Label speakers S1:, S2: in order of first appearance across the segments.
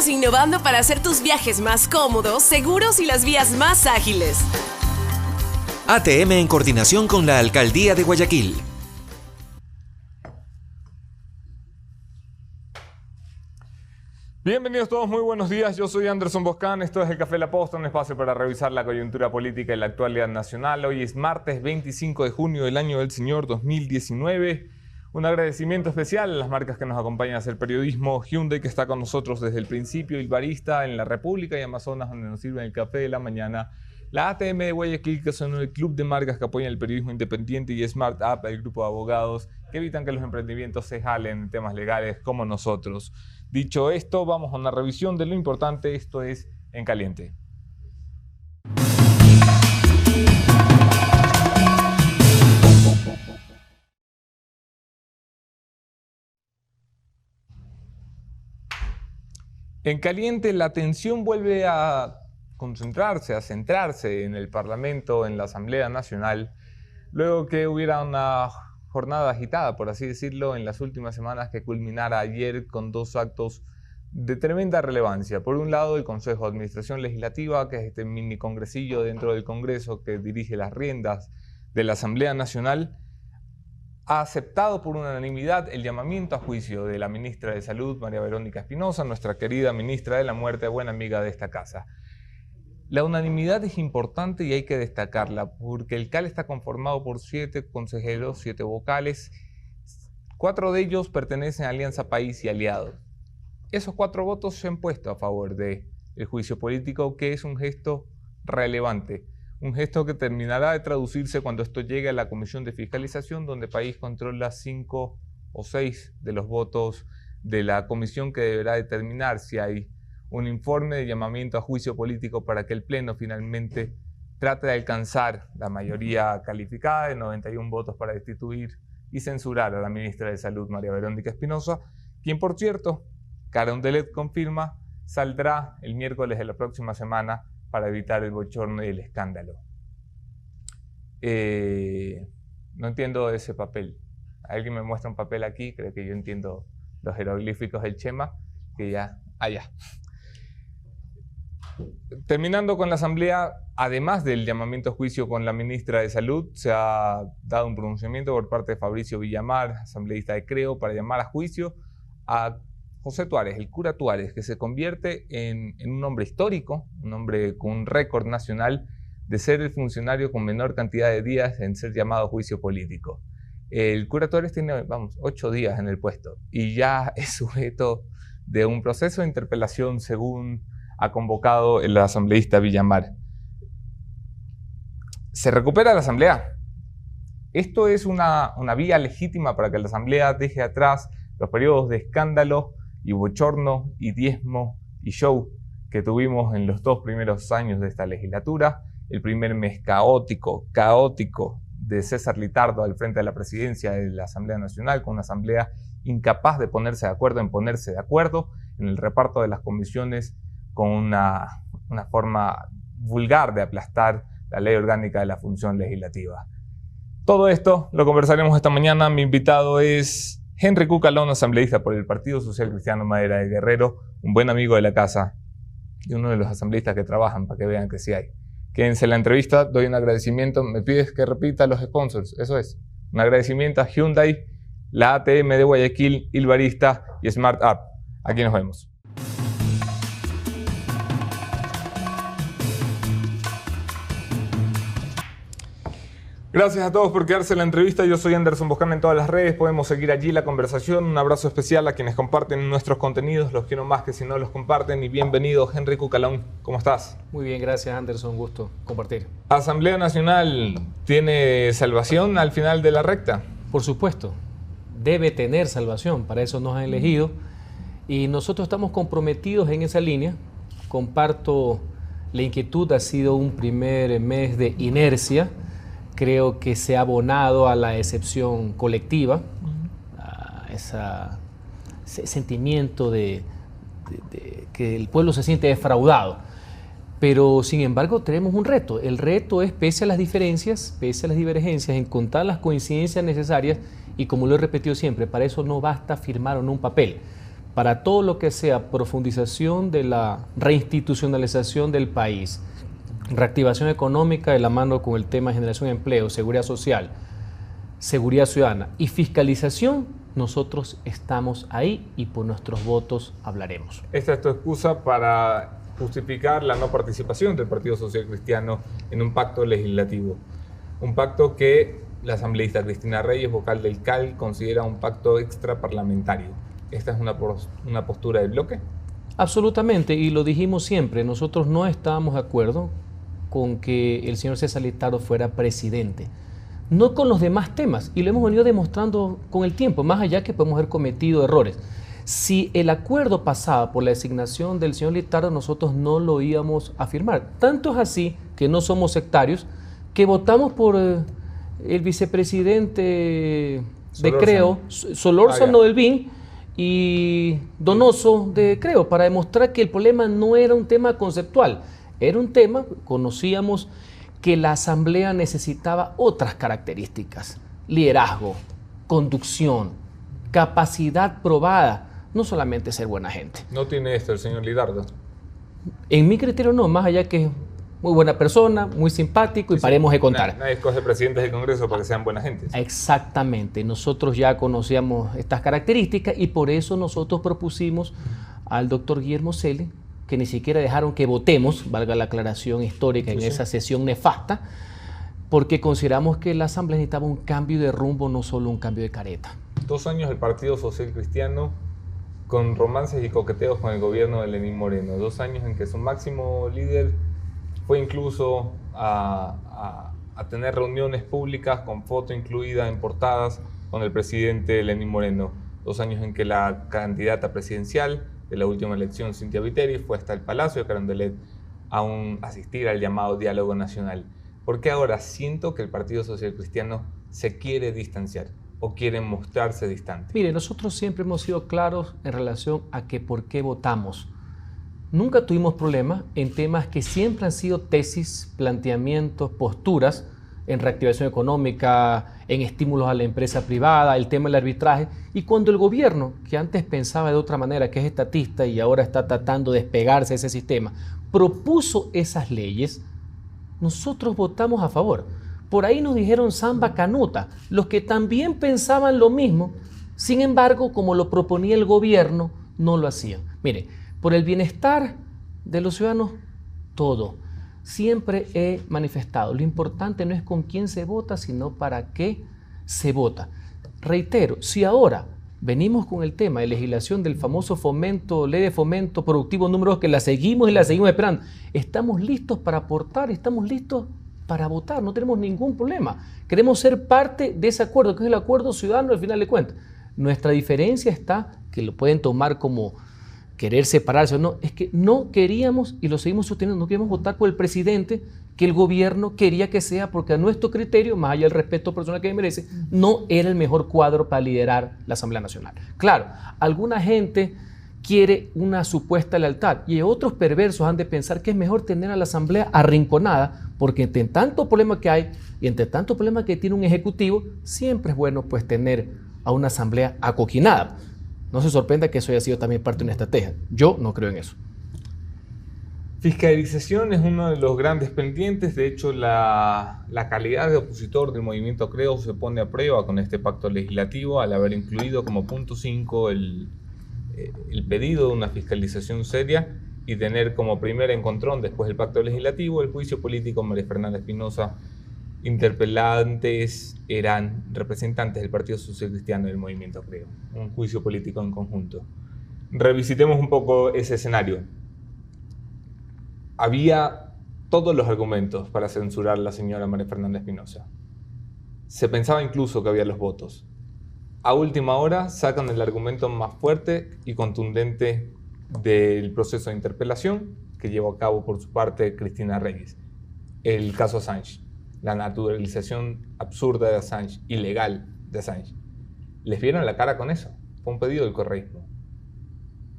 S1: Estamos innovando para hacer tus viajes más cómodos, seguros y las vías más ágiles.
S2: ATM en coordinación con la Alcaldía de Guayaquil.
S3: Bienvenidos todos, muy buenos días. Yo soy Anderson Boscán, esto es el Café La Posta, un espacio para revisar la coyuntura política y la actualidad nacional. Hoy es martes 25 de junio del año del Señor 2019. Un agradecimiento especial a las marcas que nos acompañan a hacer periodismo. Hyundai, que está con nosotros desde el principio, Il Barista en la República y Amazonas, donde nos sirven el café de la mañana. La ATM de Guayaquil, que son el club de marcas que apoyan el periodismo independiente, y Smart App, el grupo de abogados que evitan que los emprendimientos se jalen en temas legales como nosotros. Dicho esto, vamos a una revisión de lo importante. Esto es En Caliente. En Caliente, la atención vuelve a concentrarse, a centrarse en el Parlamento, en la Asamblea Nacional, luego que hubiera una jornada agitada, por así decirlo, en las últimas semanas, que culminara ayer con dos actos de tremenda relevancia. Por un lado, el Consejo de Administración Legislativa, que es este mini congresillo dentro del Congreso que dirige las riendas de la Asamblea Nacional, ha aceptado por unanimidad el llamamiento a juicio de la ministra de Salud, María Verónica Espinosa, nuestra querida ministra de la Muerte, buena amiga de esta casa. La unanimidad es importante y hay que destacarla, porque el CAL está conformado por 7 consejeros, 7 vocales. 4 de ellos pertenecen a Alianza País y Aliados. Esos 4 votos se han puesto a favor del juicio político, que es un gesto relevante, un gesto que terminará de traducirse cuando esto llegue a la Comisión de Fiscalización, donde País controla 5 o 6 de los votos de la comisión, que deberá determinar si hay un informe de llamamiento a juicio político para que el Pleno finalmente trate de alcanzar la mayoría calificada de 91 votos para destituir y censurar a la ministra de Salud, María Verónica Espinosa, quien, por cierto, Carondelet confirma, saldrá el miércoles de la próxima semana para evitar el bochorno y el escándalo. No entiendo ese papel. Alguien me muestra un papel aquí, creo que yo entiendo los jeroglíficos del Chema, que ya, allá. Terminando con la Asamblea, además del llamamiento a juicio con la ministra de Salud, se ha dado un pronunciamiento por parte de Fabricio Villamar, asambleísta de Creo, para llamar a juicio a José Tuárez, el cura Tuárez, que se convierte en un hombre histórico, un hombre con un récord nacional de ser el funcionario con menor cantidad de días en ser llamado a juicio político. El cura Tuárez tiene, 8 días en el puesto y ya es sujeto de un proceso de interpelación, según ha convocado el asambleísta Villamar. Se recupera la Asamblea. Esto es una vía legítima para que la Asamblea deje atrás los periodos de escándalo y bochorno y diezmo y show que tuvimos en los 2 primeros años de esta legislatura. El primer mes caótico de César Litardo al frente de la presidencia de la Asamblea Nacional, con una Asamblea incapaz de ponerse de acuerdo en ponerse de acuerdo en el reparto de las comisiones, con una forma vulgar de aplastar la ley orgánica de la función legislativa. Todo esto lo conversaremos esta mañana. Mi invitado es Henry Cucalón, asambleísta por el Partido Social Cristiano Madera de Guerrero, un buen amigo de la casa y uno de los asambleístas que trabajan para que vean que sí hay. Quédense en la entrevista, doy un agradecimiento. Me pides que repita los sponsors, eso es. Un agradecimiento a Hyundai, la ATM de Guayaquil, Il Barista y Smart App. Aquí nos vemos. Gracias a todos por quedarse en la entrevista. Yo soy Anderson Boscán en todas las redes. Podemos seguir allí la conversación. Un abrazo especial a quienes comparten nuestros contenidos. Los quiero más que si no los comparten. Y bienvenido, Henry Cucalón. ¿Cómo estás?
S4: Muy bien, gracias, Anderson. Un gusto compartir.
S3: ¿Asamblea Nacional tiene salvación al final de la recta?
S4: Por supuesto. Debe tener salvación. Para eso nos han elegido. Y nosotros estamos comprometidos en esa línea. Comparto la inquietud. Ha sido un primer mes de inercia. Creo que se ha abonado a la decepción colectiva, a ese sentimiento de que el pueblo se siente defraudado. Pero, sin embargo, tenemos un reto. El reto es, pese a las diferencias, pese a las divergencias, encontrar las coincidencias necesarias y, como lo he repetido siempre, para eso no basta firmar en un papel. para todo lo que sea profundización de la reinstitucionalización del país, reactivación económica de la mano con el tema de generación de empleo, seguridad social, seguridad ciudadana y fiscalización, nosotros estamos ahí y por nuestros votos hablaremos.
S3: Esta es tu excusa para justificar la no participación del Partido Social Cristiano en un pacto legislativo. Un pacto que la asambleísta Cristina Reyes, vocal del CAL, considera un pacto extraparlamentario. ¿Esta es una postura del bloque?
S4: Absolutamente, y lo dijimos siempre, nosotros no estábamos de acuerdo con que el señor César Lizardo fuera presidente. No con los demás temas, y lo hemos venido demostrando con el tiempo, más allá que podemos haber cometido errores. Si el acuerdo pasaba por la designación del señor Lizardo, nosotros no lo íbamos a firmar. Tanto es así que no somos sectarios, que votamos por el vicepresidente de Creo, Solórzano del BIN, y Donoso de Creo, para demostrar que el problema no era un tema conceptual, era un tema, conocíamos que la asamblea necesitaba otras características, liderazgo, conducción, capacidad probada, no solamente ser buena gente.
S3: ¿No tiene esto el señor Lizardo?
S4: En mi criterio no, más allá que es muy buena persona, muy simpático y paremos de contar.
S3: Nadie escoge presidentes del Congreso para que sean buenas gentes.
S4: Exactamente, nosotros ya conocíamos estas características y por eso nosotros propusimos al doctor Guillermo Cele, que ni siquiera dejaron que votemos, valga la aclaración histórica, en esa sesión nefasta, porque consideramos que la Asamblea necesitaba un cambio de rumbo, no solo un cambio de careta.
S3: 2 años el Partido Social Cristiano con romances y coqueteos con el gobierno de Lenín Moreno. 2 años en que su máximo líder fue incluso a tener reuniones públicas con foto incluida en portadas con el presidente Lenín Moreno. 2 años en que la candidata presidencial de la última elección, Cynthia Viteri, fue hasta el Palacio de Carondelet a asistir al llamado diálogo nacional. ¿Por qué ahora siento que el Partido Social Cristiano se quiere distanciar o quiere mostrarse distante?
S4: Mire, nosotros siempre hemos sido claros en relación a que por qué votamos. Nunca tuvimos problemas en temas que siempre han sido tesis, planteamientos, posturas en reactivación económica, en estímulos a la empresa privada, el tema del arbitraje. Y cuando el gobierno, que antes pensaba de otra manera, que es estatista y ahora está tratando de despegarse de ese sistema, propuso esas leyes, nosotros votamos a favor. Por ahí nos dijeron samba canuta, los que también pensaban lo mismo, sin embargo, como lo proponía el gobierno, no lo hacían. Mire, por el bienestar de los ciudadanos, todo. Siempre he manifestado, lo importante no es con quién se vota, sino para qué se vota. Reitero, si ahora venimos con el tema de legislación del famoso fomento, ley de fomento productivo número 2, que la seguimos y la seguimos esperando, estamos listos para aportar, estamos listos para votar, no tenemos ningún problema. Queremos ser parte de ese acuerdo, que es el acuerdo ciudadano al final de cuentas. Nuestra diferencia está, que lo pueden tomar como querer separarse o no, es que no queríamos, y lo seguimos sosteniendo, no queríamos votar por el presidente que el gobierno quería que sea, porque a nuestro criterio, más allá del respeto personal que merece, no era el mejor cuadro para liderar la Asamblea Nacional. Claro, alguna gente quiere una supuesta lealtad y otros perversos han de pensar que es mejor tener a la Asamblea arrinconada, porque entre tanto problema que hay y entre tanto problema que tiene un Ejecutivo, siempre es bueno pues tener a una Asamblea acoquinada. No se sorprenda que eso haya sido también parte de una estrategia. Yo no creo en eso.
S3: Fiscalización es uno de los grandes pendientes. De hecho, la calidad de opositor del movimiento Creo se pone a prueba con este pacto legislativo al haber incluido como punto 5 el pedido de una fiscalización seria y tener como primer encontrón después del pacto legislativo el juicio político María Fernanda Espinosa. Interpelantes eran representantes del Partido Social Cristiano y del movimiento Creo. Un juicio político en conjunto. Revisitemos un poco ese escenario. Había todos los argumentos para censurar a la señora María Fernanda Espinosa. Se pensaba incluso que había los votos. A última hora sacan el argumento más fuerte y contundente del proceso de interpelación que llevó a cabo por su parte Cristina Reyes. El caso Assange. La naturalización absurda de Assange, ilegal de Assange. ¿Les vieron la cara con eso? Fue un pedido del correísmo.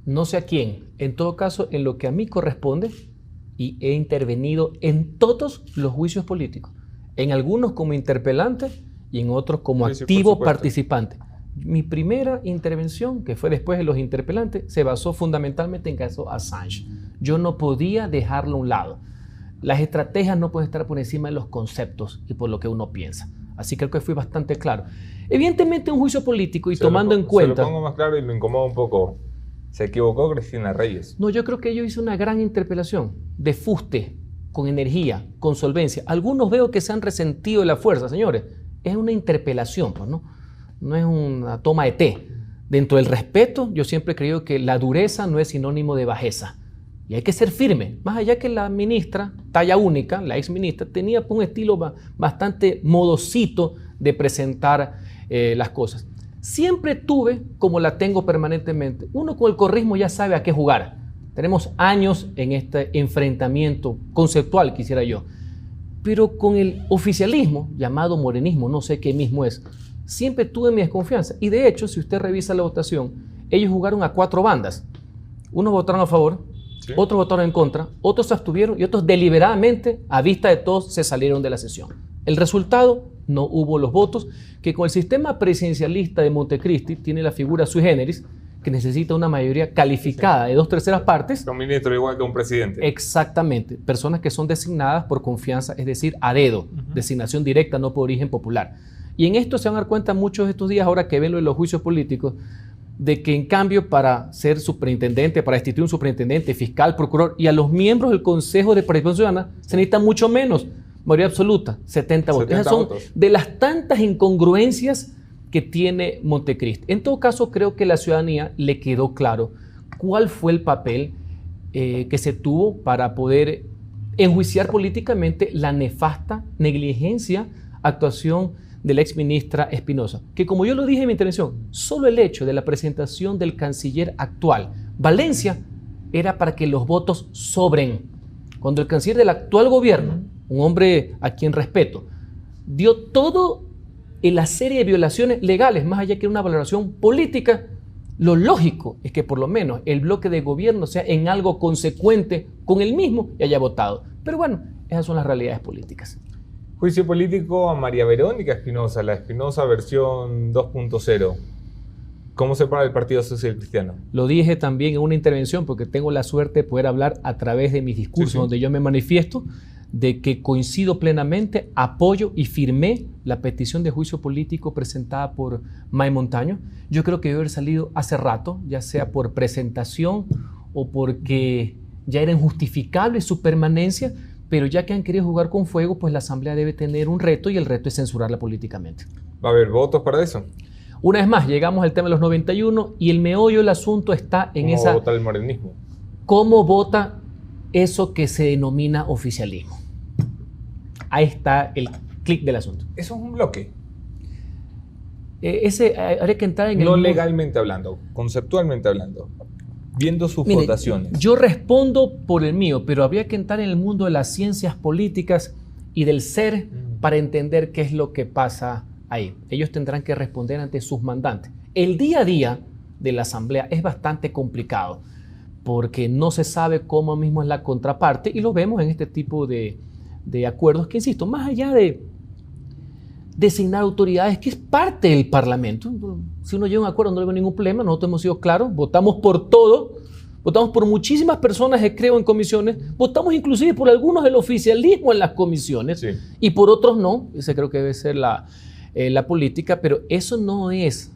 S4: No sé a quién. En todo caso, en lo que a mí corresponde, y he intervenido en todos los juicios políticos. En algunos como interpelante y en otros como activo participante. Mi primera intervención, que fue después de los interpelantes, se basó fundamentalmente en el caso Assange. Yo no podía dejarlo a un lado. Las estrategias no pueden estar por encima de los conceptos y por lo que uno piensa. Así creo que fui bastante claro. Evidentemente un juicio político y tomando en cuenta...
S3: Se lo pongo más claro y lo incomoda un poco. Se equivocó Cristina Reyes.
S4: No, yo creo que yo hice una gran interpelación de fuste, con energía, con solvencia. Algunos veo que se han resentido de la fuerza, señores. Es una interpelación, pues, ¿no? No es una toma de té. Dentro del respeto, yo siempre he creído que la dureza no es sinónimo de bajeza. Y hay que ser firme. Más allá que la ministra, talla única, la ex ministra, tenía un estilo bastante modosito de presentar las cosas. Siempre tuve, como la tengo permanentemente, uno con el corrismo ya sabe a qué jugar. Tenemos años en este enfrentamiento conceptual, quisiera yo. Pero con el oficialismo, llamado morenismo, no sé qué mismo es, siempre tuve mi desconfianza. Y de hecho, si usted revisa la votación, ellos jugaron a 4 bandas. Unos votaron a favor, sí, otros votaron en contra, otros se abstuvieron y otros deliberadamente, a vista de todos, se salieron de la sesión. El resultado, no hubo los votos, que con el sistema presidencialista de Montecristi tiene la figura sui generis, que necesita una mayoría calificada de 2/3 partes.
S3: Un ministro igual que un presidente.
S4: Exactamente. Personas que son designadas por confianza, es decir, a dedo, designación directa, no por origen popular. Y en esto se van a dar cuenta muchos de estos días, ahora que ven lo de los juicios políticos, de que en cambio para ser superintendente, para destituir un superintendente, fiscal, procurador y a los miembros del Consejo de Participación Ciudadana se necesita mucho menos, mayoría absoluta, 70 votos. Esas son de las tantas incongruencias que tiene Montecristi. En todo caso, creo que a la ciudadanía le quedó claro cuál fue el papel que se tuvo para poder enjuiciar políticamente la nefasta negligencia, actuación de la exministra Espinosa, que como yo lo dije en mi intervención, solo el hecho de la presentación del canciller actual, Valencia, era para que los votos sobren. Cuando el canciller del actual gobierno, un hombre a quien respeto, dio todo en la serie de violaciones legales, más allá que una valoración política, lo lógico es que por lo menos el bloque de gobierno sea en algo consecuente con el mismo y haya votado. Pero bueno, esas son las realidades políticas.
S3: Juicio político a María Verónica Espinosa, la Espinosa versión 2.0. ¿Cómo se para el Partido Social Cristiano?
S4: Lo dije también en una intervención porque tengo la suerte de poder hablar a través de mis discursos, sí, donde yo me manifiesto de que coincido plenamente, apoyo y firmé la petición de juicio político presentada por May Montaño. Yo creo que debe haber salido hace rato, ya sea por presentación o porque ya era injustificable su permanencia, pero ya que han querido jugar con fuego, pues la Asamblea debe tener un reto y el reto es censurarla políticamente.
S3: ¿Va a haber votos para eso?
S4: Una vez más, llegamos al tema de los 91 y el meollo del asunto está en esa...
S3: ¿Cómo vota el morenismo?
S4: ¿Cómo vota eso que se denomina oficialismo? Ahí está el clic del asunto.
S3: ¿Eso es un bloque?
S4: Habría que entrar en
S3: no legalmente hablando, conceptualmente hablando, viendo sus votaciones.
S4: Yo respondo por el mío, pero habría que entrar en el mundo de las ciencias políticas y del ser para entender qué es lo que pasa ahí. Ellos tendrán que responder ante sus mandantes. El día a día de la Asamblea es bastante complicado porque no se sabe cómo mismo es la contraparte y lo vemos en este tipo de acuerdos que, insisto, más allá de designar autoridades, que es parte del Parlamento. Si uno llega a un acuerdo no le veo ningún problema, nosotros hemos sido claros, votamos por todo, votamos por muchísimas personas que creo en comisiones, votamos inclusive por algunos del oficialismo en las comisiones, sí, y por otros no. Esa creo que debe ser la política, pero eso no es,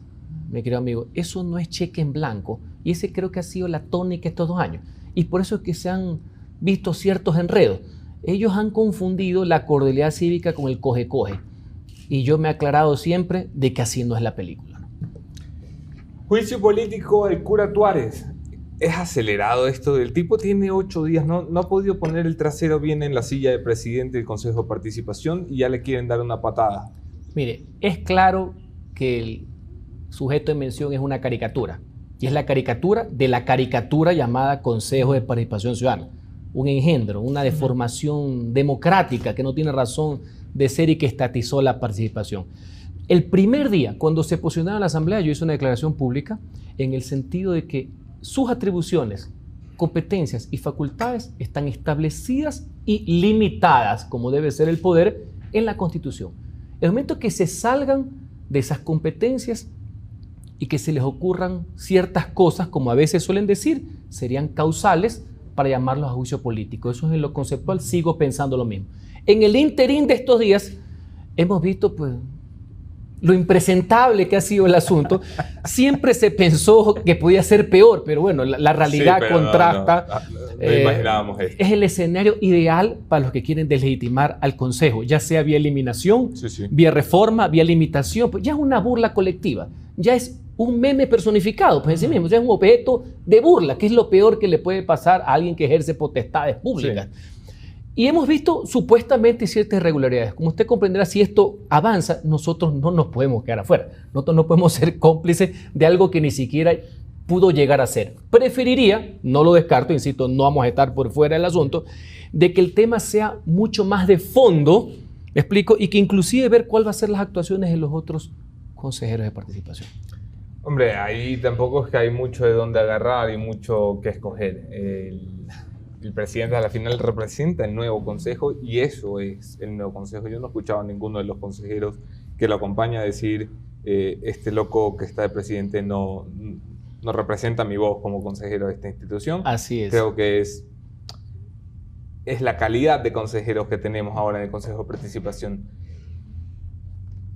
S4: mi querido amigo, eso no es cheque en blanco, y ese creo que ha sido la tónica estos 2 años, y por eso es que se han visto ciertos enredos. Ellos han confundido la cordialidad cívica con el coge-coge. Y yo me he aclarado siempre de que así no es la película, ¿no?
S3: Juicio político al cura Tuárez. Es acelerado esto. El tipo tiene 8 días. No ha podido poner el trasero bien en la silla de presidente del Consejo de Participación y ya le quieren dar una patada.
S4: Mire, es claro que el sujeto de mención es una caricatura. Y es la caricatura de la caricatura llamada Consejo de Participación Ciudadana. Un engendro, una deformación democrática que no tiene razón de ser y que estatizó la participación. El primer día, cuando se posicionaba en la Asamblea, yo hice una declaración pública en el sentido de que sus atribuciones, competencias y facultades están establecidas y limitadas, como debe ser el poder, en la Constitución. En el momento que se salgan de esas competencias, y que se les ocurran ciertas cosas, como a veces suelen decir, serían causales para llamarlos a juicio político. Eso es en lo conceptual, sigo pensando lo mismo. En el interín de estos días hemos visto pues lo impresentable que ha sido el asunto. Siempre se pensó que podía ser peor, pero bueno, la realidad contrasta.
S3: No imaginábamos esto.
S4: Es el escenario ideal para los que quieren deslegitimar al Consejo, ya sea vía eliminación, vía reforma, vía limitación. Pues ya es una burla colectiva, ya es un meme personificado, pues en sí mismo, ya es un objeto de burla, que es lo peor que le puede pasar a alguien que ejerce potestades públicas. Sí. Y hemos visto supuestamente ciertas irregularidades. Como usted comprenderá, si esto avanza, nosotros no nos podemos quedar afuera. Nosotros no podemos ser cómplices de algo que ni siquiera pudo llegar a ser. Preferiría, no lo descarto, insisto, no vamos a estar por fuera del asunto, de que el tema sea mucho más de fondo, ¿me explico? Y que inclusive ver cuál va a ser las actuaciones de los otros consejeros de participación.
S3: Hombre, ahí tampoco es que hay mucho de dónde agarrar y mucho que escoger. El presidente a la final representa el nuevo consejo y eso es el nuevo consejo. Yo no he escuchado a ninguno de los consejeros que lo acompaña decir este loco que está de presidente no representa mi voz como consejero de esta institución.
S4: Así es.
S3: Creo que es la calidad de consejeros que tenemos ahora en el Consejo de Participación.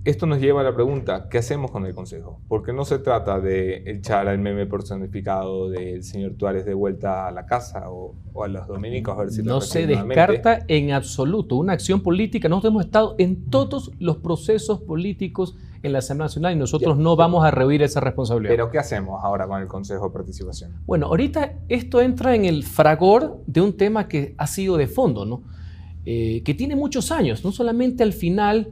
S3: Esto nos lleva a la pregunta, ¿qué hacemos con el Consejo? Porque no se trata de echar al meme personificado del señor Tuárez de vuelta a la casa o a los dominicos a ver si
S4: no se descarta en absoluto una acción política. Nosotros hemos estado en todos los procesos políticos en la Asamblea Nacional y nosotros no vamos a rehuir esa responsabilidad.
S3: ¿Pero qué hacemos ahora con el Consejo de Participación?
S4: Bueno, ahorita esto entra en el fragor de un tema que ha sido de fondo, ¿no? Que tiene muchos años, no solamente al final,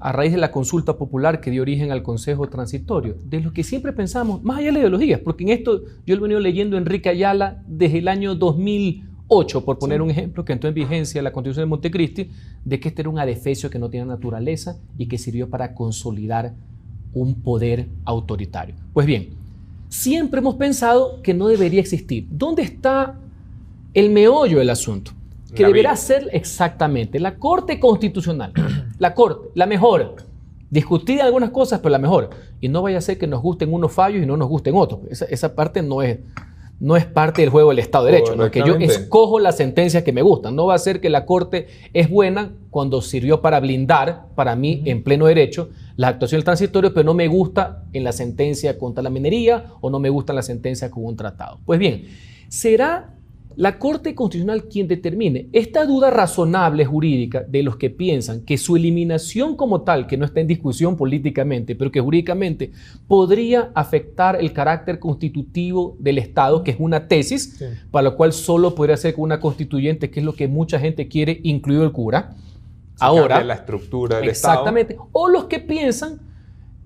S4: a raíz de la consulta popular que dio origen al Consejo Transitorio, de lo que siempre pensamos, más allá de la ideología, porque en esto yo lo he venido leyendo a Enrique Ayala desde el año 2008, por poner un ejemplo, que entró en vigencia la Constitución de Montecristi, de que este era un adefesio que no tenía naturaleza y que sirvió para consolidar un poder autoritario. Pues bien, siempre hemos pensado que no debería existir. ¿Dónde está el meollo del asunto? Que deberá ser exactamente la Corte Constitucional, la Corte, la mejor, discutida algunas cosas, pero la mejor. Y no vaya a ser que nos gusten unos fallos y no nos gusten otros. Esa parte no es parte del juego del Estado de Derecho, ¿no? Que yo escojo las sentencias que me gustan. No va a ser que la Corte es buena cuando sirvió para blindar, para mí, en pleno derecho, la actuación del transitorio, pero no me gusta en la sentencia contra la minería o no me gusta en la sentencia con un tratado. Pues bien, será la Corte Constitucional quien determine esta duda razonable jurídica de los que piensan que su eliminación como tal, que no está en discusión políticamente, pero que jurídicamente podría afectar el carácter constitutivo del Estado, que es una tesis, para lo cual solo podría ser con una constituyente, que es lo que mucha gente quiere, incluido el cura. Ahora,
S3: la estructura del
S4: exactamente,
S3: Estado.
S4: O los que piensan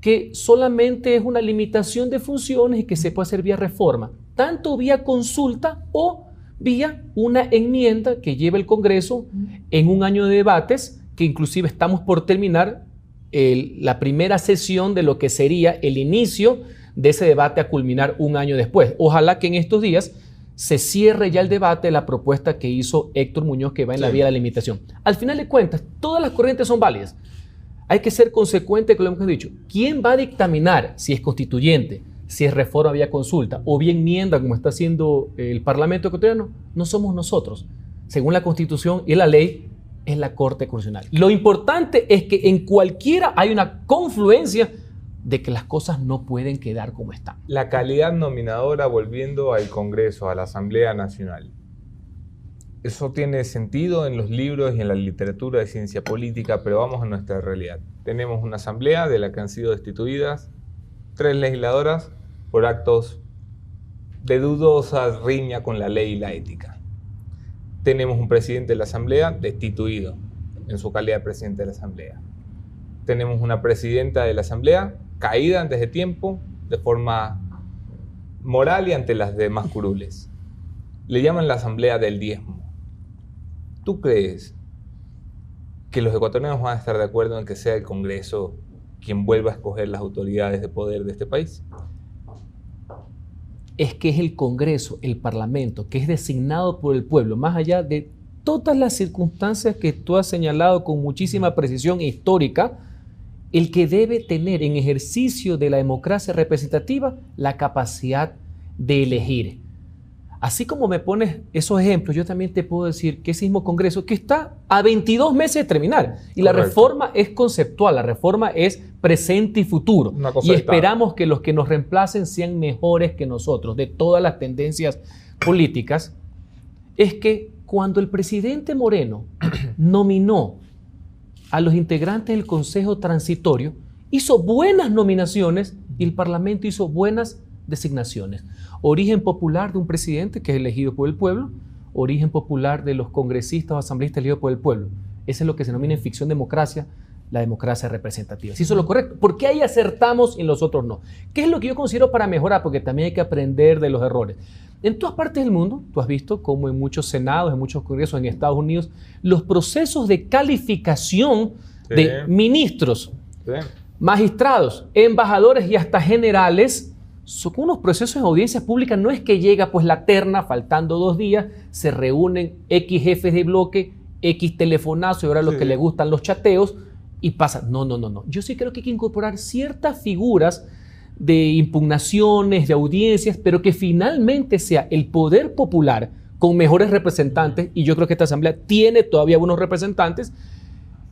S4: que solamente es una limitación de funciones y que se puede hacer vía reforma, tanto vía consulta o vía una enmienda que lleva el Congreso en un año de debates, que inclusive estamos por terminar la primera sesión de lo que sería el inicio de ese debate a culminar un año después. Ojalá que en estos días se cierre ya el debate de la propuesta que hizo Héctor Muñoz, que va en la vía de la limitación. Al final de cuentas, todas las corrientes son válidas. Hay que ser consecuente con lo que hemos dicho. ¿Quién va a dictaminar si es constituyente, si es reforma vía consulta o vía enmienda, como está haciendo el Parlamento ecuatoriano? No somos nosotros. Según la Constitución y la ley, es la Corte Constitucional. Lo importante es que en cualquiera hay una confluencia de que las cosas no pueden quedar como están.
S3: La calidad nominadora, volviendo al Congreso, a la Asamblea Nacional. Eso tiene sentido en los libros y en la literatura de ciencia política, pero vamos a nuestra realidad. Tenemos una asamblea de la que han sido destituidas 3 legisladoras por actos de dudosa riña con la ley y la ética. Tenemos un presidente de la Asamblea destituido en su calidad de presidente de la Asamblea. Tenemos una presidenta de la Asamblea caída antes de tiempo de forma moral y ante las demás curules. Le llaman la Asamblea del Diezmo. ¿Tú crees que los ecuatorianos van a estar de acuerdo en que sea el Congreso quien vuelva a escoger las autoridades de poder de este país?
S4: Es que es el Congreso, el Parlamento, que es designado por el pueblo, más allá de todas las circunstancias que tú has señalado con muchísima precisión histórica, el que debe tener en ejercicio de la democracia representativa la capacidad de elegir. Así como me pones esos ejemplos, yo también te puedo decir que ese mismo Congreso que está a 22 meses de terminar y la reforma es conceptual, la reforma es presente y futuro y esperamos que los que nos reemplacen sean mejores que nosotros de todas las tendencias políticas. Es que cuando el presidente Moreno nominó a los integrantes del Consejo Transitorio, hizo buenas nominaciones y el Parlamento hizo buenas designaciones. Origen popular de un presidente que es elegido por el pueblo, origen popular de los congresistas o asambleístas elegidos por el pueblo. Eso es lo que se denomina en ficción democracia, la democracia representativa. Si eso es lo correcto, ¿por qué ahí acertamos y en los otros no? ¿Qué es lo que yo considero para mejorar? Porque también hay que aprender de los errores. En todas partes del mundo, tú has visto como en muchos senados, en muchos congresos en Estados Unidos, los procesos de calificación de ministros, magistrados, embajadores y hasta generales son unos procesos en audiencias públicas. No es que llega pues la terna, faltando 2 días, se reúnen X jefes de bloque, X telefonazo y ahora los que le gustan los chateos y pasa. No. Yo sí creo que hay que incorporar ciertas figuras de impugnaciones, de audiencias, pero que finalmente sea el poder popular con mejores representantes, y yo creo que esta asamblea tiene todavía buenos representantes,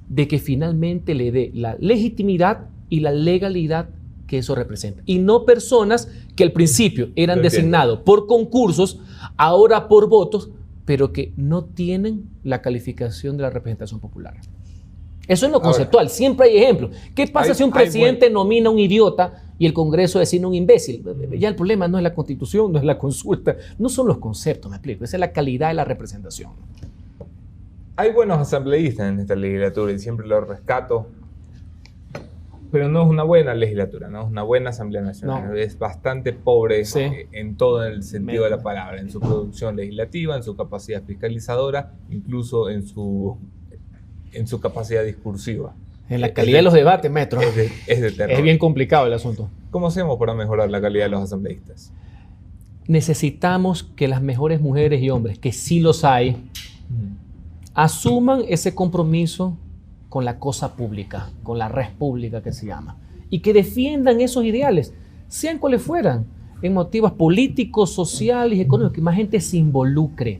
S4: de que finalmente le dé la legitimidad y la legalidad que eso representa. Y no personas que al principio eran designados por concursos, ahora por votos, pero que no tienen la calificación de la representación popular. Eso es lo conceptual. Ahora, siempre hay ejemplos. ¿Qué pasa si un presidente nomina a un idiota y el Congreso designa un imbécil? Ya el problema no es la Constitución, no es la consulta, no son los conceptos, me explico. Esa es la calidad de la representación.
S3: Hay buenos asambleístas en esta legislatura y siempre los rescato, pero no es una buena legislatura, no es una buena Asamblea Nacional. No. Es bastante pobre en todo el sentido de la palabra, en su producción legislativa, en su capacidad fiscalizadora, incluso en su capacidad discursiva.
S4: En la calidad de los debates, maestro.
S3: Es de terror.
S4: Es bien complicado el asunto.
S3: ¿Cómo hacemos para mejorar la calidad de los asambleístas?
S4: Necesitamos que las mejores mujeres y hombres, que sí los hay, asuman ese compromiso con la cosa pública, con la red pública que se llama, y que defiendan esos ideales, sean cuales fueran, en motivos políticos, sociales y económicos, que más gente se involucre.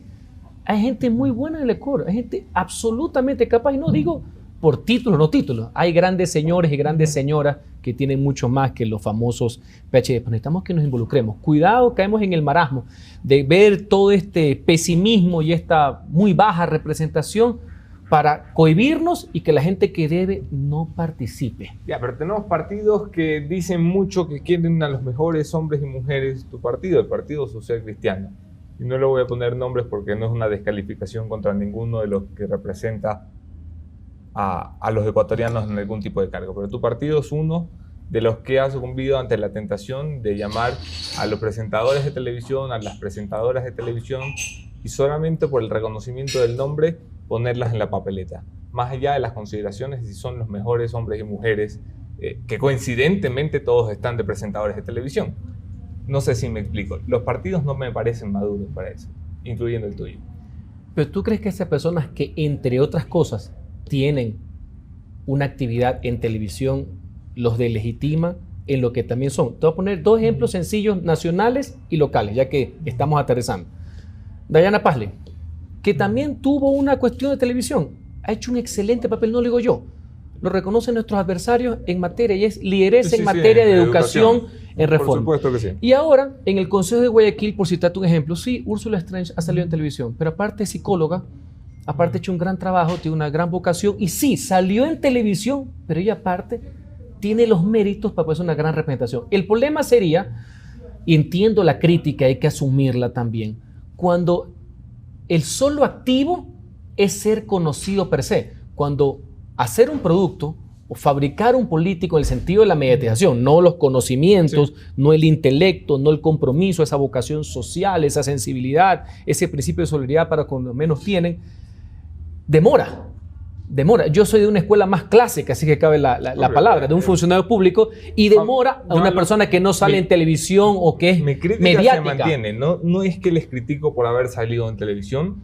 S4: Hay gente muy buena en el coro, hay gente absolutamente capaz, y no digo por títulos, no títulos. Hay grandes señores y grandes señoras que tienen mucho más que los famosos PhD, pero necesitamos que nos involucremos. Cuidado, caemos en el marasmo de ver todo este pesimismo y esta muy baja representación para cohibirnos y que la gente que debe no participe.
S3: Ya, pero tenemos partidos que dicen mucho que quieren a los mejores hombres y mujeres. Tu partido, el Partido Social Cristiano, y no le voy a poner nombres porque no es una descalificación contra ninguno de los que representa a los ecuatorianos en algún tipo de cargo, pero tu partido es uno de los que ha sucumbido ante la tentación de llamar a los presentadores de televisión, a las presentadoras de televisión, y solamente por el reconocimiento del nombre ponerlas en la papeleta, más allá de las consideraciones de si son los mejores hombres y mujeres, que coincidentemente todos están de presentadores de televisión. No sé si me explico. Los partidos no me parecen maduros para eso, incluyendo el tuyo.
S4: Pero ¿tú crees que esas personas que, entre otras cosas, tienen una actividad en televisión los delegitima en lo que también son? Te voy a poner 2 ejemplos sencillos, nacionales y locales, ya que estamos aterrizando. Dayana Pazle, que también tuvo una cuestión de televisión, ha hecho un excelente papel, no lo digo yo, lo reconocen nuestros adversarios en materia, y es lideresa en materia de educación en reforma.
S3: Por supuesto que sí.
S4: Y ahora, en el Consejo de Guayaquil, por citarte un ejemplo, sí, Úrsula Strange ha salido en televisión, pero aparte es psicóloga, aparte ha hecho un gran trabajo, tiene una gran vocación, y sí, salió en televisión, pero ella aparte tiene los méritos para poder hacer una gran representación. El problema sería, y entiendo la crítica, hay que asumirla también, cuando el solo activo es ser conocido per se. Cuando hacer un producto o fabricar un político en el sentido de la mediatización, no los conocimientos, no el intelecto, no el compromiso, esa vocación social, esa sensibilidad, ese principio de solidaridad para con los menos tienen, demora. Yo soy de una escuela más clásica, así que cabe la palabra, de un funcionario público, y demora a una persona que no sale en televisión o que es
S3: mi crítica
S4: mediática.
S3: Se mantiene. No es que les critico por haber salido en televisión.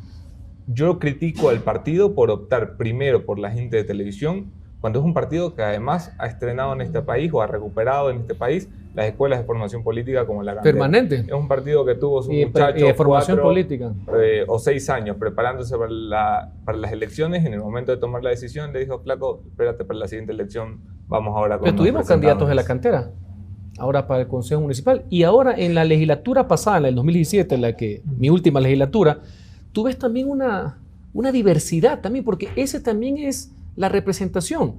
S3: Yo critico al partido por optar primero por la gente de televisión, cuando es un partido que además ha estrenado en este país o ha recuperado en este país las escuelas de formación política como la Candela.
S4: Permanente.
S3: Es un partido que tuvo sus muchachos
S4: de formación política.
S3: O 6 años preparándose para las elecciones. En el momento de tomar la decisión le dijo, flaco, espérate para la siguiente elección, vamos ahora con...
S4: Pero tuvimos candidatos de la cantera, ahora para el Consejo Municipal. Y ahora en la legislatura pasada, en el 2017, mi última legislatura, tú ves también una diversidad también, porque ese también es la representación.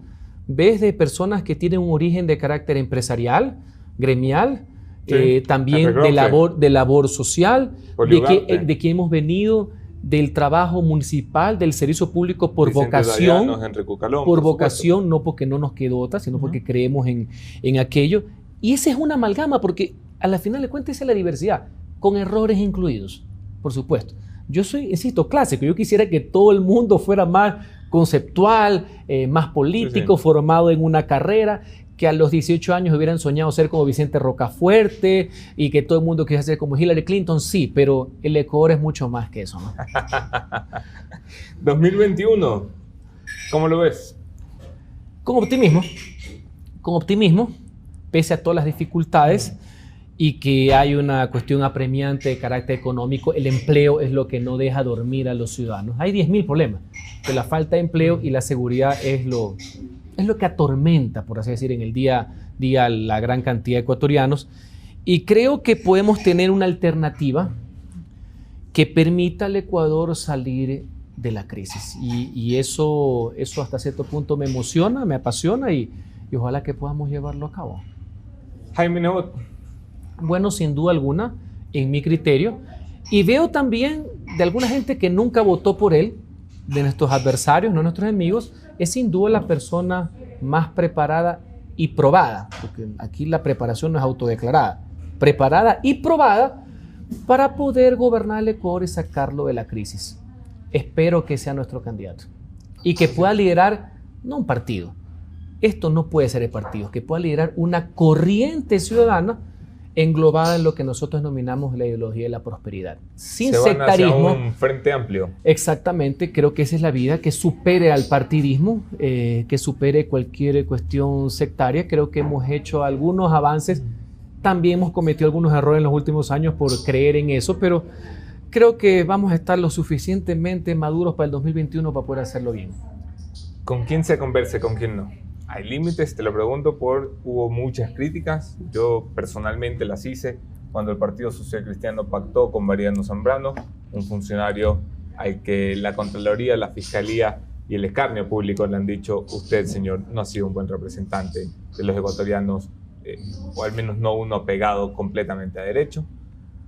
S4: Ves de personas que tienen un origen de carácter empresarial, gremial, sí, también de labor social, de que hemos venido del trabajo municipal, del servicio público por
S3: Vicente
S4: vocación,
S3: Dayanos, Enrique Calón,
S4: por vocación, no porque no nos quedó otra, sino porque creemos en aquello. Y esa es una amalgama, porque a la final de cuentas esa es la diversidad, con errores incluidos, por supuesto. Yo soy, insisto, clásico. Yo quisiera que todo el mundo fuera más conceptual, más político, sí, formado en una carrera, que a los 18 años hubieran soñado ser como Vicente Rocafuerte y que todo el mundo quisiera ser como Hillary Clinton, sí, pero el Ecuador es mucho más que eso, ¿no?
S3: 2021, ¿cómo lo ves?
S4: Con optimismo, pese a todas las dificultades y que hay una cuestión apremiante de carácter económico. El empleo es lo que no deja dormir a los ciudadanos. Hay 10.000 problemas, pero la falta de empleo y la seguridad es lo que atormenta, por así decir, en el día a día la gran cantidad de ecuatorianos. Y creo que podemos tener una alternativa que permita al Ecuador salir de la crisis. Y eso hasta cierto punto me emociona, me apasiona y ojalá que podamos llevarlo a cabo.
S3: Jaime Nebot.
S4: Bueno, sin duda alguna, en mi criterio. Y veo también de alguna gente que nunca votó por él, de nuestros adversarios, no nuestros enemigos, es sin duda la persona más preparada y probada, porque aquí la preparación no es autodeclarada, preparada y probada para poder gobernar el Ecuador y sacarlo de la crisis. Espero que sea nuestro candidato y que pueda liderar, no un partido, esto no puede ser el partido, que pueda liderar una corriente ciudadana englobada en lo que nosotros denominamos la ideología de la prosperidad. Sin sectarismo.
S3: Hacia un frente amplio.
S4: Exactamente, creo que esa es la vida, que supere al partidismo, que supere cualquier cuestión sectaria. Creo que hemos hecho algunos avances, también hemos cometido algunos errores en los últimos años por creer en eso, pero creo que vamos a estar lo suficientemente maduros para el 2021 para poder hacerlo bien.
S3: ¿Con quién se conversa y con quién no? ¿Hay límites? Te lo pregunto hubo muchas críticas. Yo personalmente las hice cuando el Partido Social Cristiano pactó con Mariano Zambrano, un funcionario al que la Contraloría, la Fiscalía y el escarnio público le han dicho: usted, señor, no ha sido un buen representante de los ecuatorianos, o al menos no uno apegado completamente a derecho.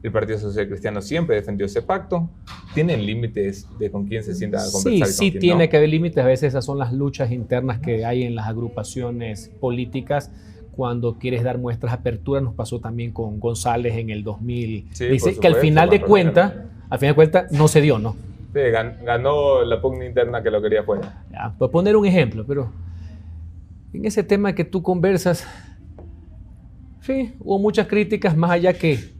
S3: El Partido Social Cristiano siempre defendió ese pacto. ¿Tienen límites de con quién se sienta a conversar y con
S4: sí,
S3: quién
S4: tiene
S3: no?
S4: que haber límites. A veces esas son las luchas internas que hay en las agrupaciones políticas. Cuando quieres dar muestras de apertura, nos pasó también con González en el 2000.
S3: Sí,
S4: dice que al final de cuentas no se dio, ¿no?
S3: Sí, ganó la pugna interna que lo quería fuera.
S4: Ya, por poner un ejemplo, pero en ese tema que tú conversas, sí, hubo muchas críticas, más allá que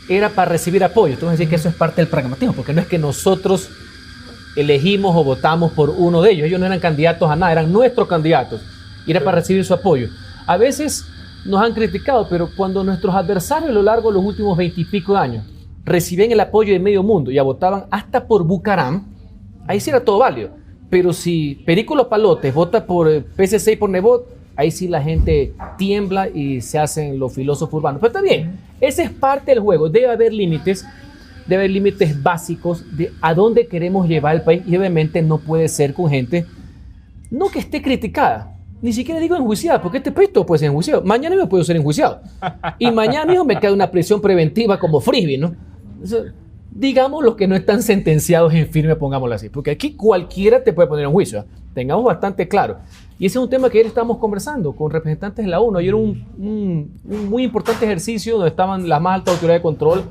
S4: era para recibir apoyo. Tú vas a decir que eso es parte del pragmatismo, porque no es que nosotros elegimos o votamos por uno de ellos. Ellos no eran candidatos a nada, eran nuestros candidatos. Y era para recibir su apoyo. A veces nos han criticado, pero cuando nuestros adversarios a lo largo de los últimos 20 y pico de años recibían el apoyo de medio mundo y votaban hasta por Bucaram, ahí sí era todo válido. Pero si Perico Los Palotes vota por PSC y por Nebot, ahí sí la gente tiembla y se hacen los filósofos urbanos. Pero está bien, ese es parte del juego. Debe haber límites básicos de a dónde queremos llevar el país. Y obviamente no puede ser con gente, no que esté criticada, ni siquiera digo enjuiciada, porque este país todo puede ser enjuiciado. Mañana mismo puedo ser enjuiciado. Y mañana mismo me cae una prisión preventiva como Frisbee, ¿no? Entonces, digamos los que no están sentenciados en firme, pongámoslo así. Porque aquí cualquiera te puede poner en juicio, ¿eh? Tengamos bastante claro. Y ese es un tema que ayer estábamos conversando con representantes de la ONU. Ayer un muy importante ejercicio donde estaban las más altas autoridades de control,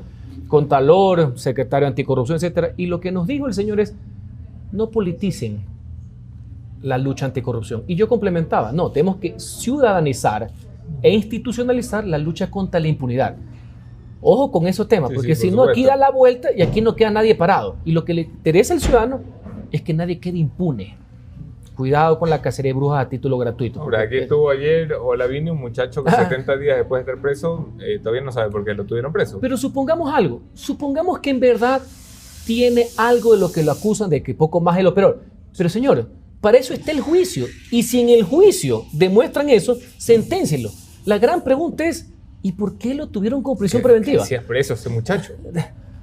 S4: Contralor, secretario anticorrupción, etc. Y lo que nos dijo el señor es: no politicen la lucha anticorrupción. Y yo complementaba: no, tenemos que ciudadanizar e institucionalizar la lucha contra la impunidad. Ojo con esos temas, porque si no, aquí da la vuelta y aquí no queda nadie parado. Y lo que le interesa al ciudadano es que nadie quede impune. Cuidado con la cacería de brujas a título gratuito.
S3: Ahora, aquí estuvo ayer Olavini, un muchacho que 70 días después de estar preso, todavía no sabe por qué lo tuvieron preso.
S4: Pero supongamos algo. Supongamos que en verdad tiene algo de lo que lo acusan de que poco más es lo peor. Pero señor, para eso está el juicio. Y si en el juicio demuestran eso, senténcienlo. La gran pregunta es, ¿y por qué lo tuvieron con prisión preventiva?
S3: Si es preso ese muchacho.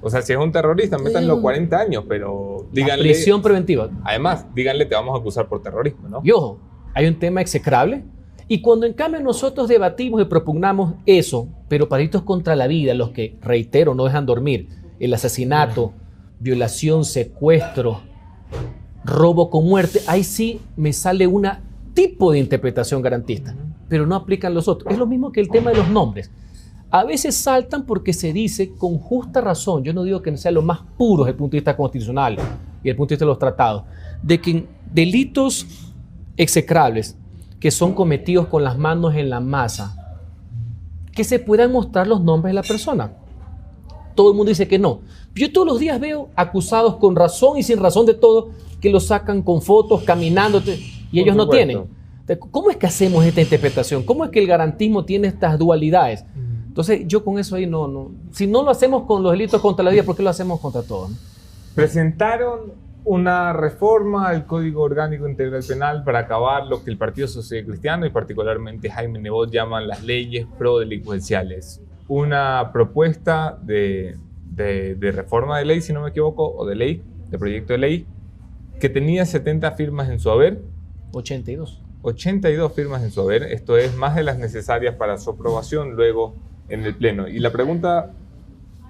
S3: O sea, si es un terrorista, métanlo 40 años, pero díganle...
S4: Prisión preventiva.
S3: Además, díganle, te vamos a acusar por terrorismo, ¿no?
S4: Y ojo, hay un tema execrable. Y cuando en cambio nosotros debatimos y propugnamos eso, pero para delitos contra la vida, los que, reitero, no dejan dormir, el asesinato, violación, secuestro, robo con muerte, ahí sí me sale un tipo de interpretación garantista, pero no aplican los otros. Es lo mismo que el tema de los nombres. A veces saltan porque se dice con justa razón, yo no digo que sean los más puros desde el punto de vista constitucional y desde el punto de vista de los tratados, de que en delitos execrables que son cometidos con las manos en la masa, que se puedan mostrar los nombres de la persona. Todo el mundo dice que no. Yo todos los días veo acusados con razón y sin razón de todo que los sacan con fotos, caminando, y ellos no tienen. ¿Cómo es que hacemos esta interpretación? ¿Cómo es que el garantismo tiene estas dualidades? Entonces, yo con eso ahí no. Si no lo hacemos con los delitos contra la vida, ¿por qué lo hacemos contra todos?
S3: Presentaron una reforma al Código Orgánico Integral Penal para acabar lo que el Partido Social Cristiano y particularmente Jaime Nebot llaman las leyes prodelincuenciales. Una propuesta de reforma de ley, si no me equivoco, o de proyecto de ley, que tenía 70 firmas en su haber. 82 firmas en su haber. Esto es más de las necesarias para su aprobación luego en el Pleno. Y la pregunta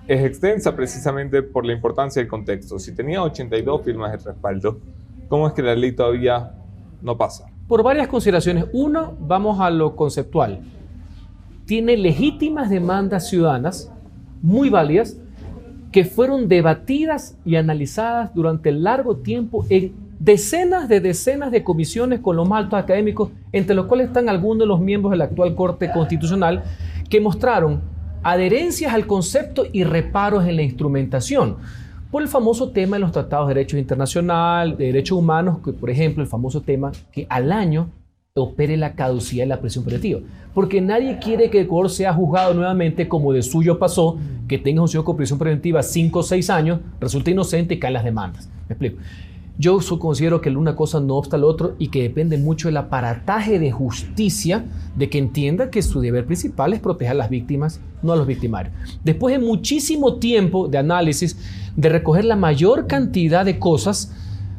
S3: es extensa precisamente por la importancia del contexto. Si tenía 82 firmas de respaldo, ¿cómo es que la ley todavía no pasa?
S4: Por varias consideraciones. Uno, vamos a lo conceptual. Tiene legítimas demandas ciudadanas muy válidas que fueron debatidas y analizadas durante largo tiempo en decenas de comisiones con los más altos académicos, entre los cuales están algunos de los miembros de la actual Corte Constitucional, que mostraron adherencias al concepto y reparos en la instrumentación por el famoso tema de los tratados de derecho internacional, de derechos humanos, que por ejemplo el famoso tema que al año opere la caducidad de la prisión preventiva, porque nadie quiere que Ecuador sea juzgado nuevamente como de suyo pasó, que tenga un señor con prisión preventiva 5 o 6 años, resulta inocente y caen las demandas. ¿Me explico? Yo considero que una cosa no obsta al otro y que depende mucho del aparataje de justicia, de que entienda que su deber principal es proteger a las víctimas, no a los victimarios. Después de muchísimo tiempo de análisis, de recoger la mayor cantidad de cosas,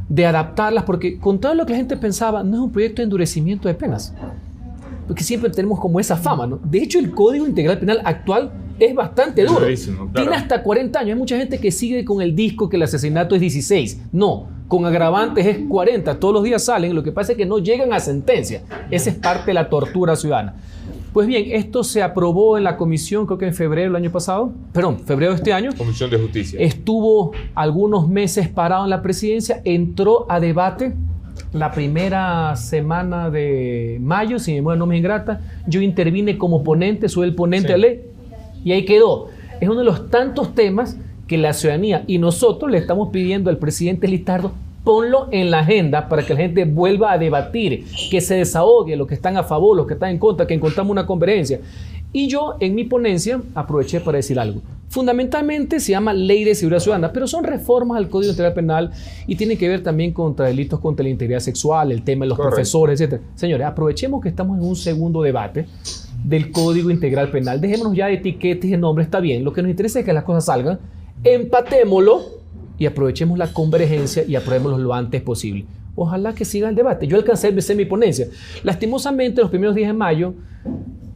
S4: de adaptarlas, porque con todo lo que la gente pensaba, no es un proyecto de endurecimiento de penas, porque siempre tenemos como esa fama, ¿no? De hecho, el Código Integral Penal actual es bastante duro. Claro. Tiene hasta 40 años. Hay mucha gente que sigue con el disco que el asesinato es 16. No, con agravantes es 40. Todos los días salen. Lo que pasa es que no llegan a sentencia. Esa es parte de la tortura ciudadana. Pues bien, esto se aprobó en la comisión, creo que en febrero del año pasado. Perdón, febrero de este año.
S3: Comisión de Justicia.
S4: Estuvo algunos meses parado en la presidencia. Entró a debate la primera semana de mayo, si mi memoria no me ingrata. Yo intervine como ponente, soy el ponente de ley. Y ahí quedó. Es uno de los tantos temas que la ciudadanía y nosotros le estamos pidiendo al presidente Lizardo, ponlo en la agenda para que la gente vuelva a debatir, que se desahogue los que están a favor, los que están en contra, que encontramos una convergencia. Y yo en mi ponencia aproveché para decir algo. Fundamentalmente se llama Ley de Seguridad Ciudadana, pero son reformas al Código Integral Penal y tienen que ver también contra delitos contra la integridad sexual, el tema de los profesores, etc. Señores, aprovechemos que estamos en un segundo debate del Código Integral Penal. Dejémonos ya de etiquetas y de nombres, está bien. Lo que nos interesa es que las cosas salgan, empatémoslo y aprovechemos la convergencia y aprobémoslo lo antes posible. Ojalá que siga el debate. Yo alcancé a hacer mi ponencia. Lastimosamente, los primeros días de mayo,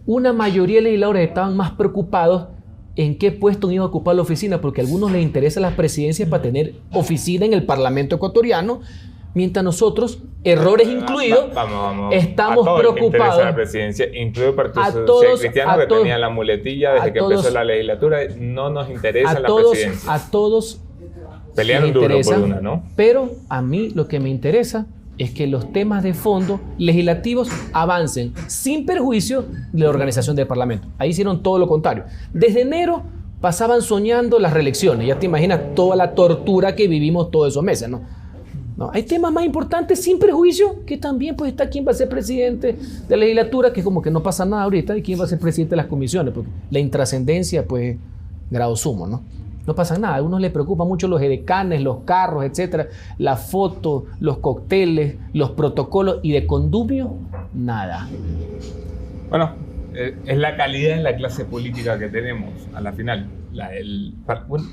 S4: una mayoría de legisladores estaban más preocupados en qué puesto iba a ocupar la oficina, porque a algunos les interesa las presidencias para tener oficina en el Parlamento ecuatoriano, mientras nosotros, errores incluidos, estamos preocupados.
S3: La presidencia, incluido el Partido Social Cristiano, que tenía la muletilla desde que empezó la legislatura. No nos interesa la presidencia.
S4: A todos
S3: pelearon duro por una, ¿no?
S4: Pero a mí lo que me interesa es que los temas de fondo legislativos avancen sin perjuicio de la organización del Parlamento. Ahí hicieron todo lo contrario. Desde enero pasaban soñando las reelecciones. Ya te imaginas toda la tortura que vivimos todos esos meses, ¿no? No, hay temas más importantes sin prejuicio, que también pues está quién va a ser presidente de la legislatura, que como que no pasa nada ahorita, y quién va a ser presidente de las comisiones, porque la intrascendencia pues grado sumo, ¿no? No pasa nada, a uno le preocupa mucho los edecanes, los carros, etcétera, la foto, los cócteles, los protocolos, y de condumio, nada.
S3: Bueno, es la calidad de la clase política que tenemos a la final.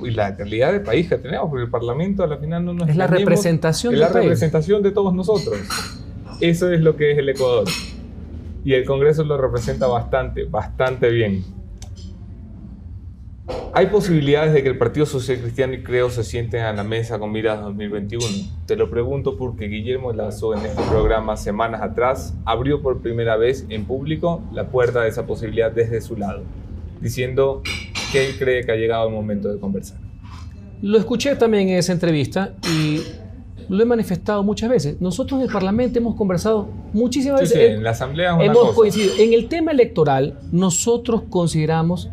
S3: Y la calidad de país que tenemos, porque el Parlamento a la final no nos...
S4: Es la representación del país.
S3: Es la representación de todos nosotros. Eso es lo que es el Ecuador. Y el Congreso lo representa bastante bien. Hay posibilidades de que el Partido Social Cristiano y Creo se sienten a la mesa con miras a 2021. Te lo pregunto porque Guillermo Lasso en este programa semanas atrás abrió por primera vez en público la puerta de esa posibilidad desde su lado, diciendo que él cree que ha llegado el momento de conversar.
S4: Lo escuché también en esa entrevista y lo he manifestado muchas veces. Nosotros en el Parlamento hemos conversado muchísimas veces.
S3: Sí, en la Asamblea es una
S4: hemos
S3: cosa.
S4: coincidido. En el tema electoral, nosotros consideramos,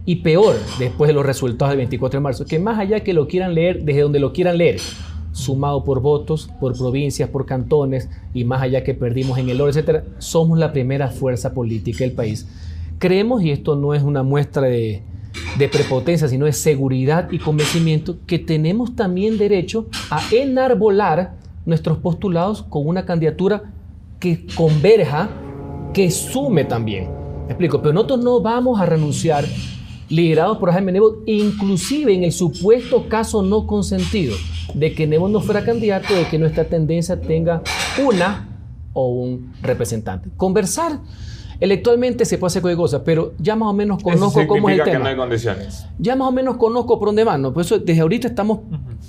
S4: y peor después de los resultados del 24 de marzo, que más allá que lo quieran leer desde donde lo quieran leer, sumado por votos, por provincias, por cantones, y más allá que perdimos en el oro, etcétera, somos la primera fuerza política del país. Creemos, y esto no es una muestra de prepotencia, sino de seguridad y convencimiento, que tenemos también derecho a enarbolar nuestros postulados con una candidatura que converja, que sume también. ¿Me explico? Pero nosotros no vamos a renunciar, liderados por Jaime Nebot, inclusive en el supuesto caso no consentido de que Nebot no fuera candidato, de que nuestra tendencia tenga una o un representante. Conversar electoralmente se puede hacer cualquier cosa, pero ya más o menos conozco cómo es el tema.
S3: Que no hay condiciones.
S4: Ya más o menos conozco por dónde van, ¿no? Por eso desde ahorita estamos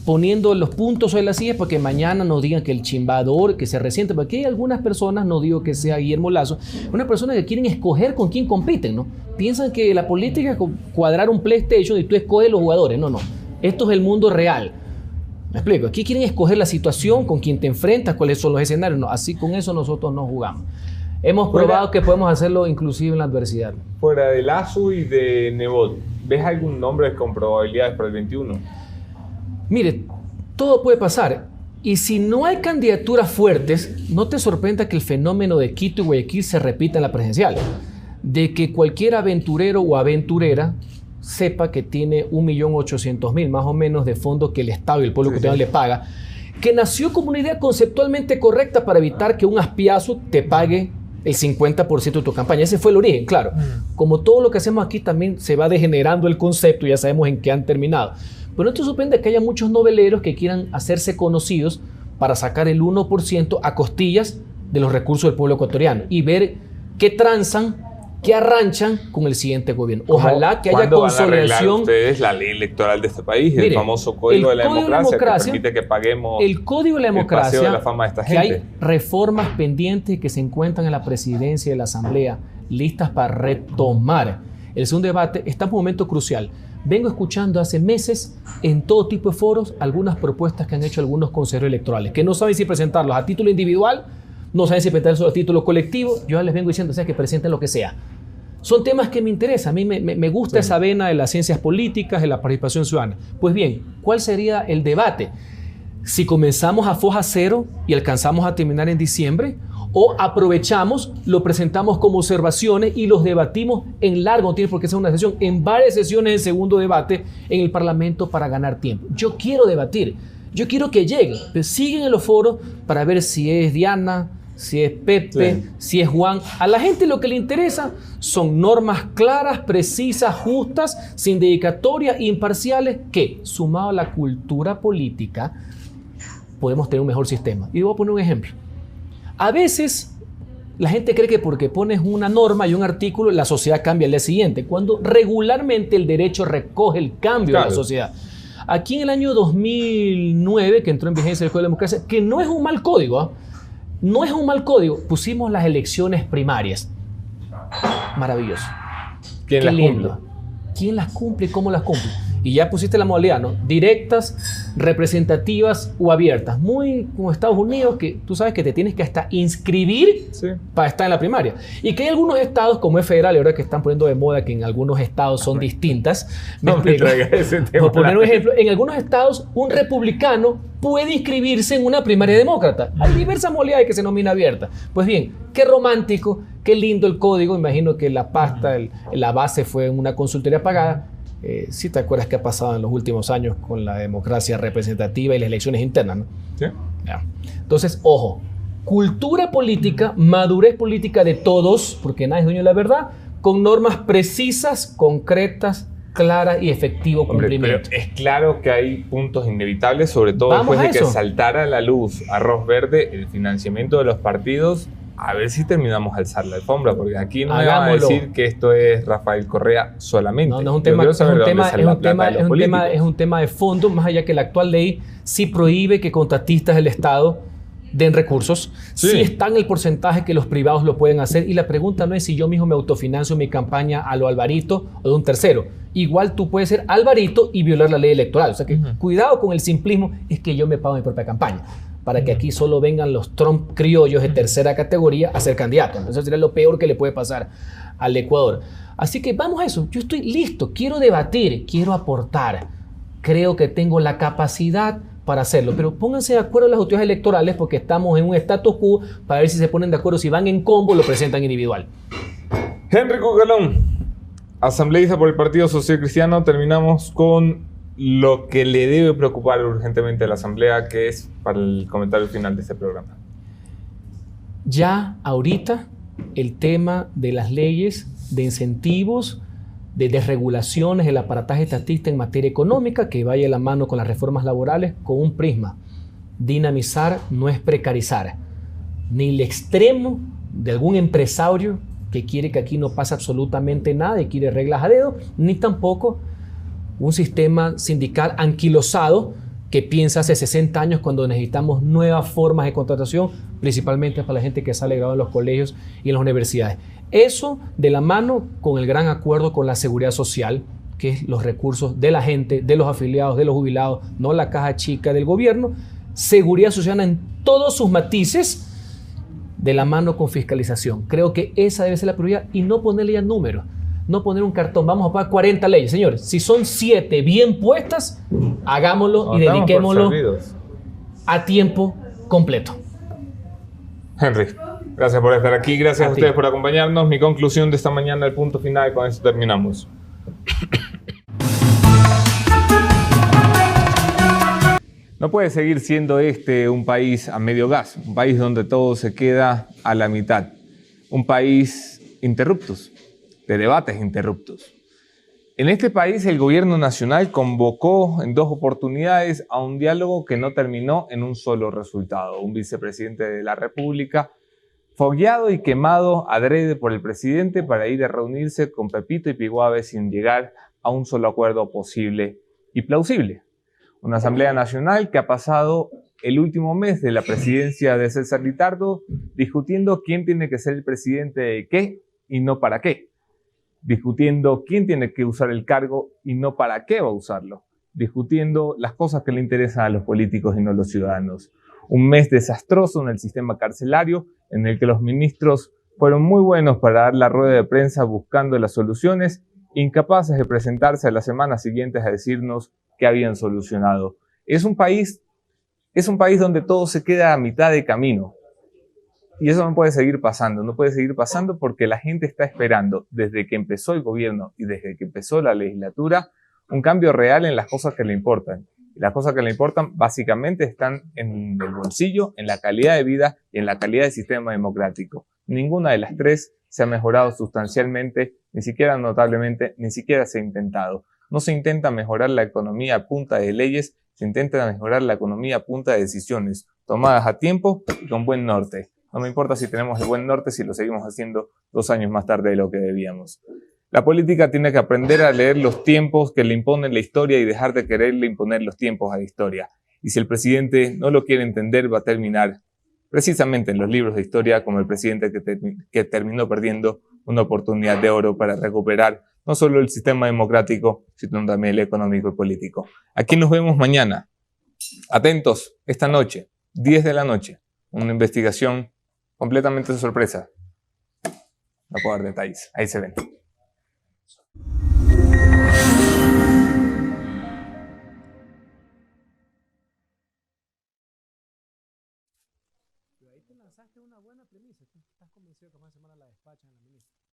S4: poniendo los puntos sobre las sillas, porque mañana nos digan que el chimbador, que se resiente, porque hay algunas personas, no digo que sea Guillermo Lasso, una persona que quieren escoger con quién compiten, ¿no? Piensan que la política es cuadrar un PlayStation y tú escoges los jugadores. No. Esto es el mundo real. ¿Me explico? Aquí quieren escoger la situación, con quién te enfrentas, cuáles son los escenarios. No, así con eso nosotros no jugamos. Hemos probado que podemos hacerlo inclusive en la adversidad.
S3: Fuera de Lasso y de Nebot, ¿ves algún nombre con probabilidades para el 21?
S4: Mire, todo puede pasar. Y si no hay candidaturas fuertes, no te sorprenda que el fenómeno de Quito y Guayaquil se repita en la presidencial. De que cualquier aventurero o aventurera sepa que tiene 1.800.000 más o menos de fondos que el Estado y el pueblo ecuatoriano le paga, que nació como una idea conceptualmente correcta para evitar que un aspiazo te pague el 50% de tu campaña. Ese fue el origen, claro. Como todo lo que hacemos aquí también se va degenerando el concepto y ya sabemos en qué han terminado. Pero no te sorprende que haya muchos noveleros que quieran hacerse conocidos para sacar el 1% a costillas de los recursos del pueblo ecuatoriano y ver qué transan, qué arranchan con el siguiente gobierno. Ojalá que haya consolidación.
S3: ¿Cuándo van a arreglar ustedes la ley electoral de este país? Mire, el famoso Código de la Democracia que permite que paguemos
S4: el Código de la Democracia,
S3: el paseo de la fama de esta gente.
S4: Que hay reformas pendientes que se encuentran en la presidencia de la Asamblea, listas para retomar. El segundo debate está en un momento crucial. Vengo escuchando hace meses en todo tipo de foros algunas propuestas que han hecho algunos consejeros electorales, que no saben si presentarlos a título individual, no saben si presentarlos a título colectivo. Yo ya les vengo diciendo, que presenten lo que sea. Son temas que me interesan. A mí me gusta esa vena de las ciencias políticas, de la participación ciudadana. Pues bien, ¿cuál sería el debate? Si comenzamos a foja cero y alcanzamos a terminar en diciembre, o aprovechamos, lo presentamos como observaciones y los debatimos en largo, no tiene por qué ser una sesión, en varias sesiones de segundo debate en el Parlamento para ganar tiempo. Yo quiero debatir, yo quiero que lleguen, pero siguen en los foros para ver si es Diana, si es Pepe, si es Juan. A la gente lo que le interesa son normas claras, precisas, justas, sin dedicatorias, imparciales, que, sumado a la cultura política, podemos tener un mejor sistema. Y voy a poner un ejemplo. A veces la gente cree que porque pones una norma y un artículo, la sociedad cambia al día siguiente, cuando regularmente el derecho recoge el cambio de la sociedad. Aquí en el año 2009, que entró en vigencia el Código de la Democracia, que no es un mal código, no es un mal código, pusimos las elecciones primarias. Maravilloso.
S3: ¿Quién las cumple?
S4: ¿Quién las cumple y cómo las cumple? Y ya pusiste la modalidad, ¿no? Directas, representativas o abiertas. Muy como Estados Unidos, que tú sabes que te tienes que hasta inscribir para estar en la primaria. Y que hay algunos estados, como es federal, y ahora que están poniendo de moda que en algunos estados son distintas.
S3: No me traigas ese tema.
S4: Por poner un ejemplo, en algunos estados un republicano puede inscribirse en una primaria demócrata. Hay diversas modalidades que se denomina abierta. Pues bien, qué romántico, qué lindo el código. Imagino que la pasta, la base fue en una consultoría pagada. Si te acuerdas qué ha pasado en los últimos años con la democracia representativa y las elecciones internas, ¿no?
S3: Sí.
S4: Ya. Entonces, ojo, cultura política, madurez política de todos, porque nadie es dueño de la verdad, con normas precisas, concretas, claras y efectivo cumplimiento.
S3: Pero es claro que hay puntos inevitables, sobre todo después de que saltara a la luz arroz verde el financiamiento de los partidos. A ver si terminamos de alzar la alfombra, porque aquí no me van a decir que esto es Rafael Correa solamente.
S4: No, es un tema de fondo, más allá que la actual ley sí prohíbe que contratistas del Estado den recursos. Sí está en el porcentaje que los privados lo pueden hacer, y la pregunta no es si yo mismo me autofinancio mi campaña a lo Alvarito o de un tercero. Igual tú puedes ser Alvarito y violar la ley electoral. O sea que cuidado con el simplismo, es que yo me pago mi propia campaña, para que aquí solo vengan los Trump criollos de tercera categoría a ser candidatos. Eso sería lo peor que le puede pasar al Ecuador. Así que vamos a eso. Yo estoy listo, quiero debatir, quiero aportar. Creo que tengo la capacidad para hacerlo, pero pónganse de acuerdo las autoridades electorales, porque estamos en un status quo, para ver si se ponen de acuerdo. Si van en combo, lo presentan individual.
S3: Henry Cucalón, asambleísta por el Partido Social Cristiano. Terminamos con lo que le debe preocupar urgentemente a la Asamblea, que es para el comentario final de este programa.
S4: Ya ahorita el tema de las leyes de incentivos, de desregulaciones, el aparataje estatista en materia económica, que vaya de la mano con las reformas laborales, con un prisma. Dinamizar no es precarizar. Ni el extremo de algún empresario que quiere que aquí no pase absolutamente nada y quiere reglas a dedo, ni tampoco un sistema sindical anquilosado que piensa hace 60 años, cuando necesitamos nuevas formas de contratación, principalmente para la gente que sale graduada en los colegios y en las universidades. Eso de la mano con el gran acuerdo con la seguridad social, que es los recursos de la gente, de los afiliados, de los jubilados, no la caja chica del gobierno. Seguridad social en todos sus matices, de la mano con fiscalización. Creo que esa debe ser la prioridad, y no ponerle ya números. No poner un cartón, vamos a pagar 40 leyes. Señores, si son 7 bien puestas, hagámoslo y dediquémoslo a tiempo completo.
S3: Henry, gracias por estar aquí, gracias a ustedes por acompañarnos. Mi conclusión de esta mañana, el punto final, con eso terminamos. No puede seguir siendo este un país a medio gas, un país donde todo se queda a la mitad, un país interruptos, de debates interruptos. En este país el gobierno nacional convocó en 2 oportunidades a un diálogo que no terminó en un solo resultado. Un vicepresidente de la República fogueado y quemado adrede por el presidente para ir a reunirse con Pepito y Piguave sin llegar a un solo acuerdo posible y plausible. Una Asamblea Nacional que ha pasado el último mes de la presidencia de César Lizardo discutiendo quién tiene que ser el presidente de qué y no para qué. Discutiendo quién tiene que usar el cargo y no para qué va a usarlo. Discutiendo las cosas que le interesan a los políticos y no a los ciudadanos. Un mes desastroso en el sistema carcelario, en el que los ministros fueron muy buenos para dar la rueda de prensa buscando las soluciones, incapaces de presentarse a las semanas siguientes a decirnos que habían solucionado. Es un país donde todo se queda a mitad de camino. Y eso no puede seguir pasando, porque la gente está esperando, desde que empezó el gobierno y desde que empezó la legislatura, un cambio real en las cosas que le importan. Y las cosas que le importan básicamente están en el bolsillo, en la calidad de vida y en la calidad del sistema democrático. Ninguna de las 3 se ha mejorado sustancialmente, ni siquiera notablemente, ni siquiera se ha intentado. No se intenta mejorar la economía a punta de leyes, se intenta mejorar la economía a punta de decisiones tomadas a tiempo y con buen norte. No me importa si tenemos el buen norte si lo seguimos haciendo 2 años más tarde de lo que debíamos. La política tiene que aprender a leer los tiempos que le imponen la historia y dejar de quererle imponer los tiempos a la historia. Y si el presidente no lo quiere entender, va a terminar precisamente en los libros de historia como el presidente que terminó perdiendo una oportunidad de oro para recuperar no solo el sistema democrático, sino también el económico y político. Aquí nos vemos mañana. Atentos, esta noche, 10 de la noche, una investigación completamente de sorpresa. No puedo dar detalles, ahí se ven.
S4: Ahí te lanzaste una buena premisa. Tú estás convencido que más semana la despachan en la ministra.